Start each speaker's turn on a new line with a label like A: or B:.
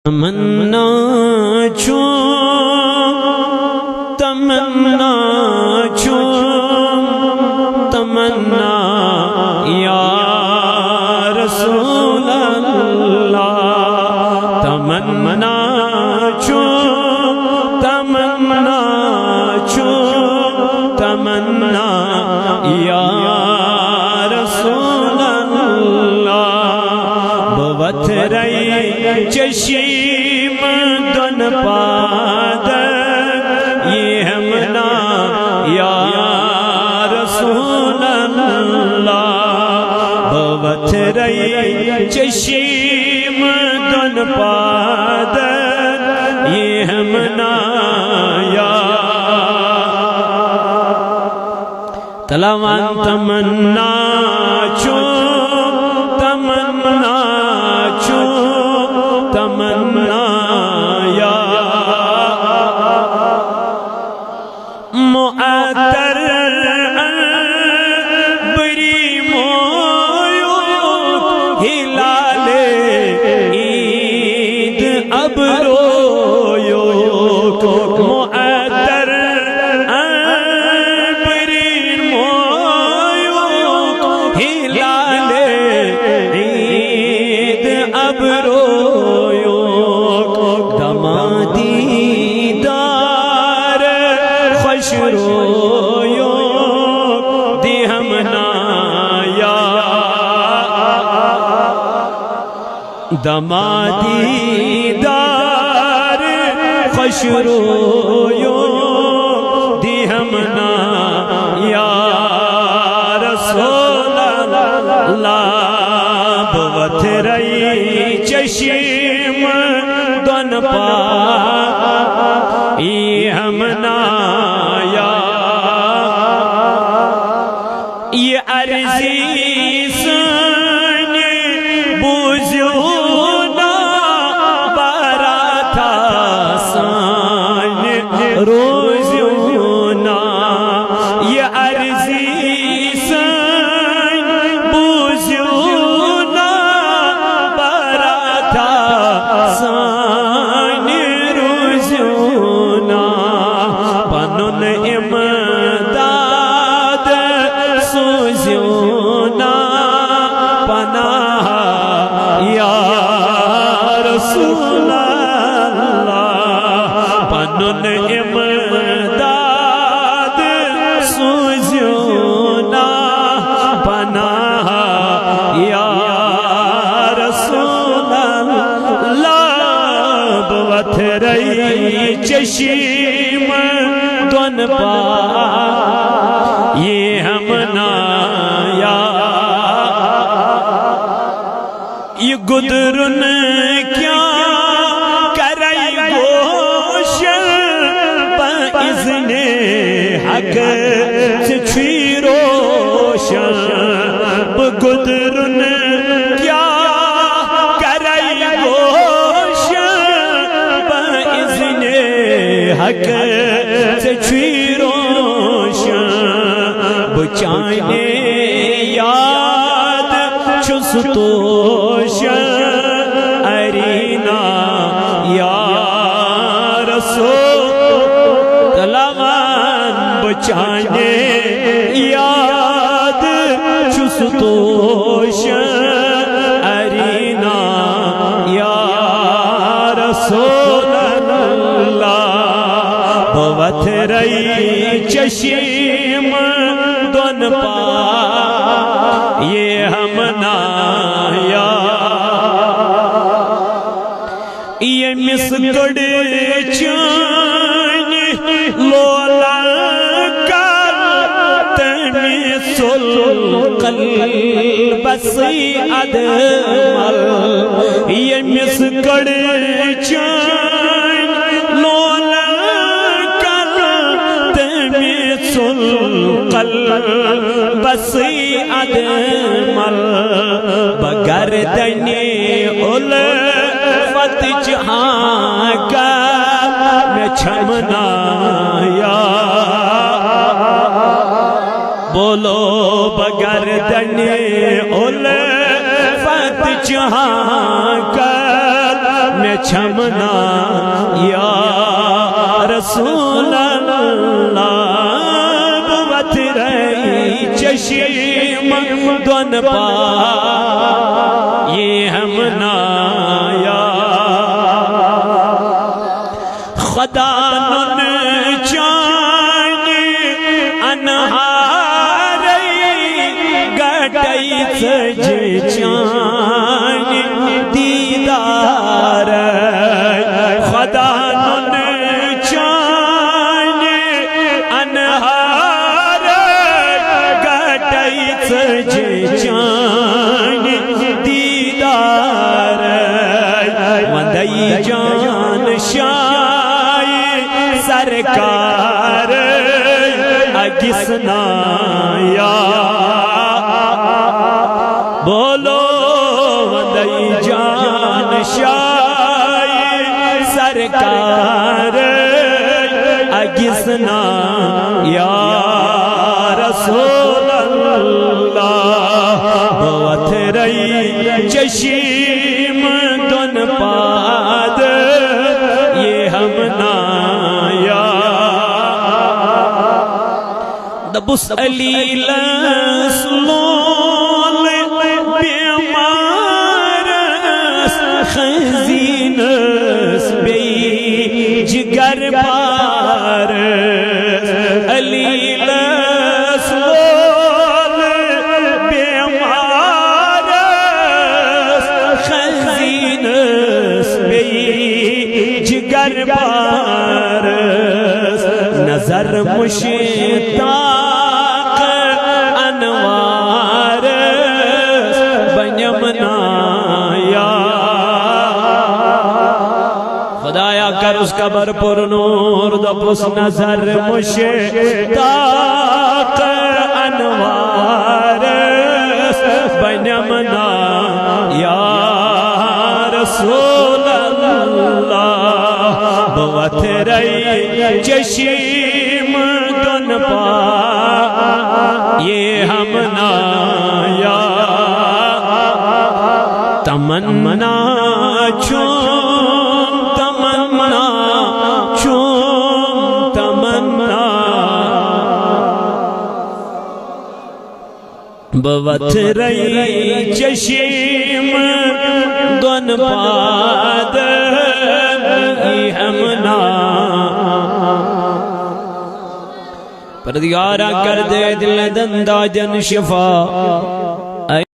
A: تمنا چھو تمنا چھو تمنا یا رسول اللہ تمنا چھو تمنا چھو تمنا یا رسول اللہ بوت رئی چشیم دن پاد یہ ہمنا یا رسول اللہ بوت رئی چشیم دن پاد یہ ہمنا یا تلاوان تمنا چھو تمنا چھو تمنا یا معطر بری مویو ہلال عید اب رویو معطر بری مویو ہلال عید اب رویو دمادی دار خوش رویو دی ہمنا یا دمادی دار خوش رویو دی ہمنا یا رسول اللہ بوت رئی چشیم دن پا ای ہمنا یا یہ عرضی سن بوزیونا بارا تھا سن روزیونا یہ عرضی سن بوزیونا بارا تھا سن روزیونا پنن امداد سوزیونا پناہ یا رسول اللہ پنن امداد سوزیونا پناہ یا رسول اللہ بوت رئی چشیم دن پا یہ ہمنا یا یہ گدرن کیا کرئی گوش باذن حق سے چھوئی روشن گدرن کیا کرئی گوش باذن حق سے چھوئی روشن بچانے یاد چستوش ارینا یا رسول اللہ بچانے یاد چستوش ارینا یا رسول اللہ بوت رئی چشیم دن پا یہ ہمنا یا یہ مسکڑ چان لولا کر تمیسل قلب سی ادمل یہ مسکڑ چان لولا قلب سی ادمل بگردنی الفت جہاں کا میں چھمنا یا بولو بگردنی الفت جہاں کا میں میں چھمنا یا رسول اللہ بوت رہی چشم دون پا یہ ہم نایا خدا نن چان انہاری گٹائی سج چان دیدار خدا نن چان انہاری گٹائی سج چان دیدار مندئی جان شاہ سرکار اگسنا یا بولو مندئی جان شاہ سرکار اگسنا یا رسول اللہ بوت رہی چشم دون پاد یہ ہم نایا دبس علیل سلول بیمارس خزینس بی جگر بارس علیل سلول بیمارس خزینس بی جگر بارس نظر مشتاق انوارس بنیمنا یا خدایا کر اس قبر پر نور دپس نظر مشتاق انوارس بنیمنا یا رسول اللہ بوت رہی چشم دون پا یہ ہم نایا تمنا چون تمنا چون تمنا بوت رہی چشم دون پاد ہم نا پردگارہ کر دے دل دندہ جن شفا